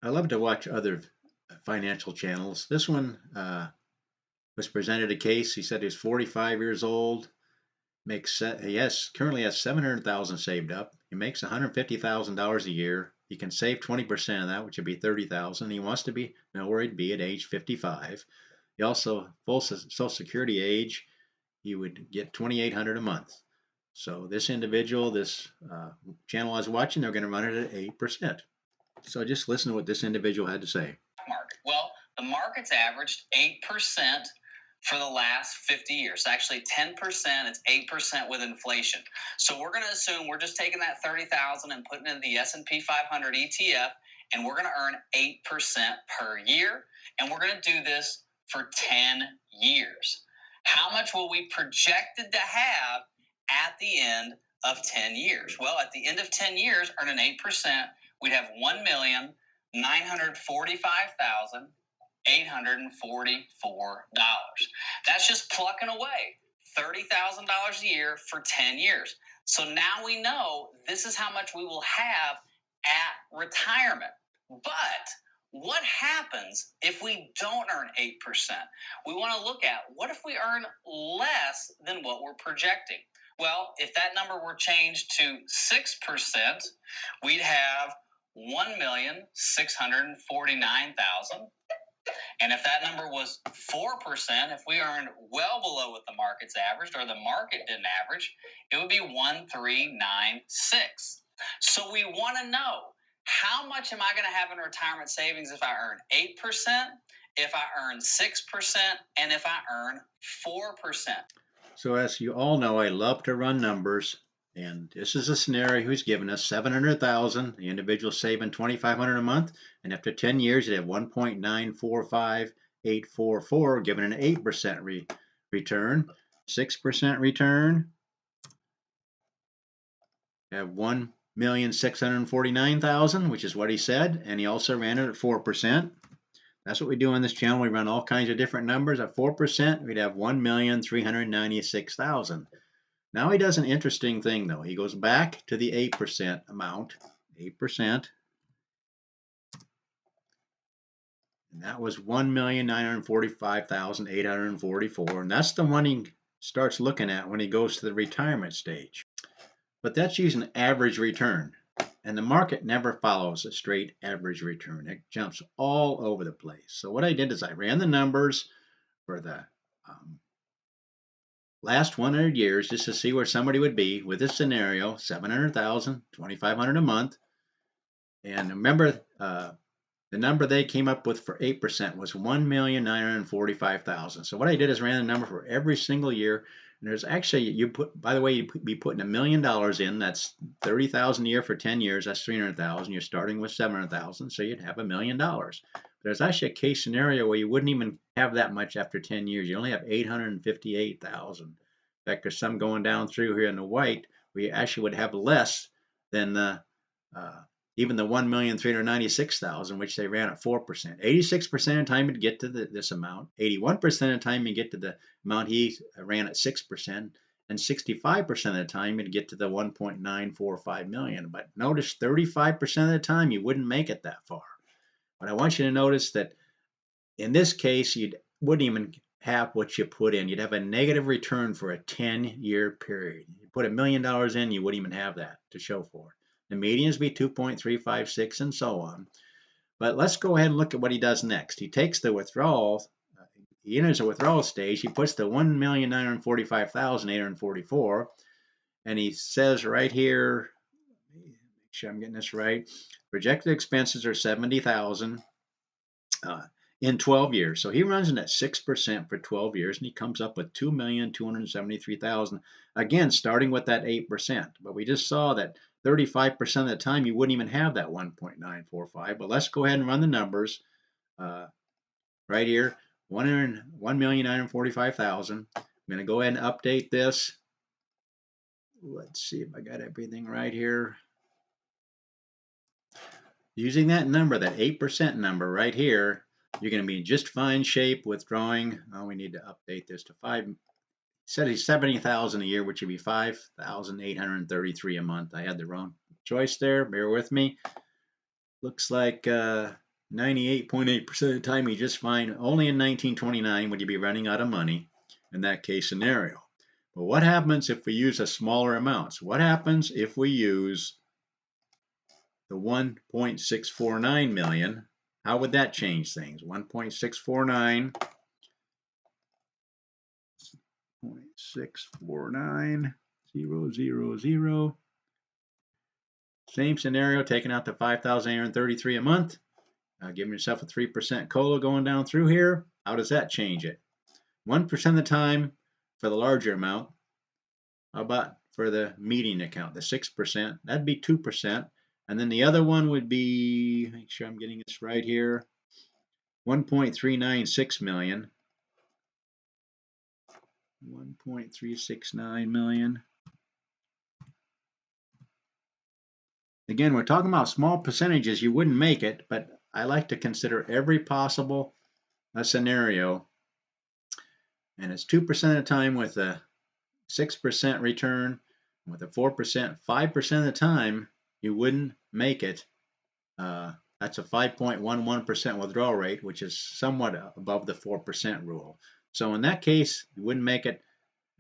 I love to watch other financial channels. This one was presented a case. He said he's 45 years old, currently has 700,000 saved up. He makes $150,000 a year. He can save 20% of that, which would be 30,000. He wants to know where he'd be at age 55. He also full Social Security age. He would get 2,800 a month. So this individual, this channel I was watching, they're going to run it at 8%. So just listen to what this individual had to say. Market. Well, the market's averaged 8% for the last 50 years. Actually, 10%, it's 8% with inflation. So we're going to assume we're just taking that 30,000 and putting it in the S&P 500 ETF, and we're going to earn 8% per year, and we're going to do this for 10 years. How much will we projected to have at the end of 10 years? Well, at the end of 10 years, earning 8%, we'd have $1,945,844. That's just plucking away $30,000 a year for 10 years. So now we know this is how much we will have at retirement. But what happens if we don't earn 8%? We want to look at what if we earn less than what we're projecting? Well, if that number were changed to 6%, we'd have 1,649,000. And if that number was 4%, if we earned well below what the market's averaged or the market didn't average, it would be 1,396. So we want to know, how much am I going to have in retirement savings if I earn 8%, if I earn 6%, and if I earn 4%? So as you all know, I love to run numbers. And this is a scenario he's given us 700,000, the individual saving 2,500 a month, and after 10 years you'd have 1.945844, giving an 8% return, 6% return. You have 1,649,000, which is what he said, and he also ran it at 4%. That's what we do on this channel. We run all kinds of different numbers. At 4%, we'd have 1,396,000. Now he does an interesting thing, though. He goes back to the 8% amount, 8%. And that was 1,945,844. And that's the one he starts looking at when he goes to the retirement stage. But that's using average return. And the market never follows a straight average return. It jumps all over the place. So what I did is I ran the numbers for the last 100 years just to see where somebody would be with this scenario, 700,000, 2,500 a month. And remember, the number they came up with for 8% was 1,945,000. So what I did is ran the number for every single year. And there's actually, by the way, you'd be putting $1 million in. That's 30,000 a year for 10 years. That's 300,000. You're starting with 700,000. So you'd have $1 million. There's actually a case scenario where you wouldn't even have that much after 10 years. You only have 858,000. In fact, there's some going down through here in the white where you actually would have less than the even the 1,396,000, which they ran at 4%. 86% of the time you'd get to this amount. 81% of the time you get to the amount he ran at 6%. And 65% of the time you'd get to the 1.945 million. But notice 35% of the time you wouldn't make it that far. But I want you to notice that in this case, you wouldn't even have what you put in. You'd have a negative return for a 10-year period. You put $1 million in, you wouldn't even have that to show for it. The medians be 2.356 and so on. But let's go ahead and look at what he does next. He takes the withdrawal, he enters a withdrawal stage, he puts the 1,945,844, and he says right here, make sure I'm getting this right, projected expenses are 70,000 in 12 years. So he runs it at 6% for 12 years, and he comes up with 2,273,000. Again, starting with that 8%. But we just saw that 35% of the time you wouldn't even have that 1.945. But let's go ahead and run the numbers right here. 1,945,000. I'm going to go ahead and update this. Let's see if I got everything right here. Using that number, that 8% number right here, you're going to be in just fine shape withdrawing. Oh, we need to update this to 5. Said he's 70,000 a year, which would be 5,833 a month. I had the wrong choice there. Bear with me. Looks like 98.8% of the time you just fine. Only in 1929 would you be running out of money in that case scenario. But what happens if we use a smaller amounts? What happens if we use the 1.649 million? How would that change things? 1.649 0.649 Same scenario, taking out the 5,833 a month, giving yourself a 3% COLA going down through here. How does that change it? 1% of the time for the larger amount. How about for the median account, the 6%? That'd be 2%. And then the other one would be, make sure I'm getting this right here, 1.396 million. 1.369 million. Again, we're talking about small percentages. You wouldn't make it, but I like to consider every possible scenario. And it's 2% of the time with a 6% return. With a 4%, 5% of the time, you wouldn't make it. That's a 5.11% withdrawal rate, which is somewhat above the 4% rule. So in that case, you wouldn't make it.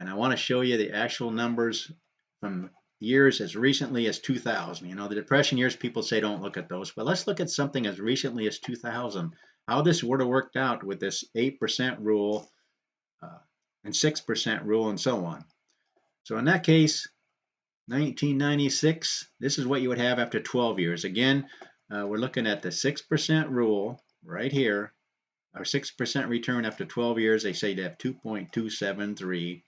And I want to show you the actual numbers from years as recently as 2000. You know, the Depression years, people say don't look at those, but let's look at something as recently as 2000. How this would have worked out with this 8% rule and 6% rule and so on. So in that case, 1996, this is what you would have after 12 years. Again, we're looking at the 6% rule right here, or 6% return after 12 years. They say to have 2.273.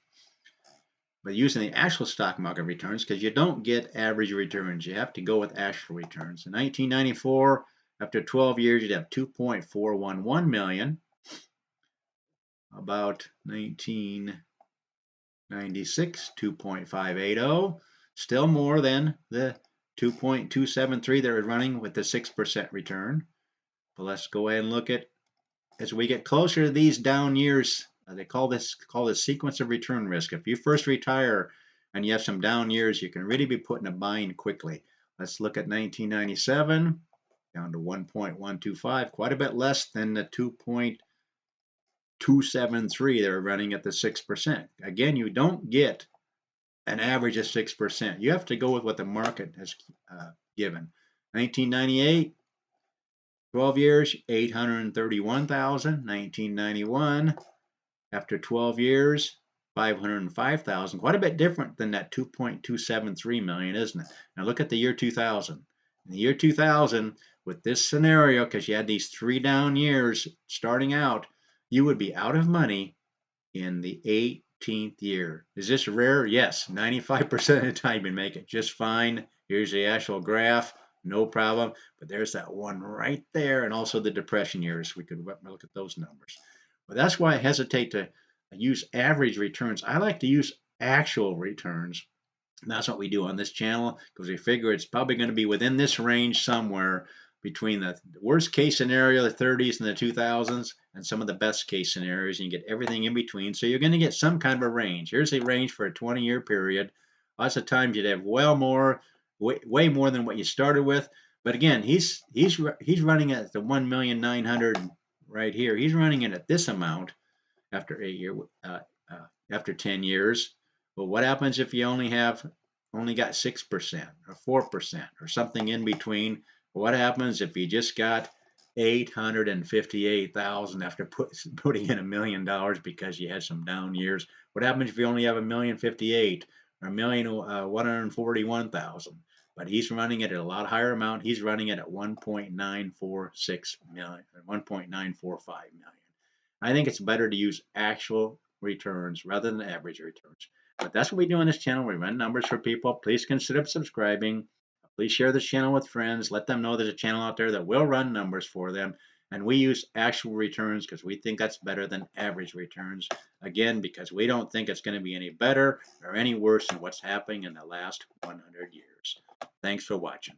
But using the actual stock market returns, because you don't get average returns, you have to go with actual returns. In 1994, after 12 years, you'd have 2.411 million. About 1996, 2.580, still more than the 2.273 they're running with the 6% return. But let's go ahead and look at, as we get closer to these down years, they call this sequence of return risk. If you first retire and you have some down years, you can really be put in a bind quickly. Let's look at 1997, down to 1.125, quite a bit less than the 2.273 they're running at the 6%. Again, you don't get an average of 6%. You have to go with what the market has given. 1998, 12 years, 831,000. 1991, after 12 years, 505,000. Quite a bit different than that 2.273 million, isn't it? Now look at the year 2000. In the year 2000, with this scenario, because you had these 3 down years starting out, you would be out of money in the 18th year. Is this rare? Yes. 95% of the time you make it just fine. Here's the actual graph. No problem. But there's that one right there, and also the Depression years. We could look at those numbers. But that's why I hesitate to use average returns. I like to use actual returns. And that's what we do on this channel, because we figure it's probably going to be within this range somewhere between the worst case scenario, the 30s and the 2000s, and some of the best case scenarios. And you get everything in between. So you're going to get some kind of a range. Here's a range for a 20-year period. Lots of times you'd have well more, way more than what you started with. But again, he's running at the 1,900,000 right here. He's running it at this amount after after 10 years. Well, what happens if you only got 6% or 4% or something in between? What happens if you just got 858,000 after putting in $1 million because you had some down years? What happens if you only have 1,058,000 or 1,141,000? But he's running it at a lot higher amount. He's running it at 1.946 million, 1.945 million. I think it's better to use actual returns rather than average returns. But that's what we do on this channel. We run numbers for people. Please consider subscribing. Please share this channel with friends. Let them know there's a channel out there that will run numbers for them. And we use actual returns because we think that's better than average returns. Again, because we don't think it's going to be any better or any worse than what's happening in the last 100 years. Thanks for watching.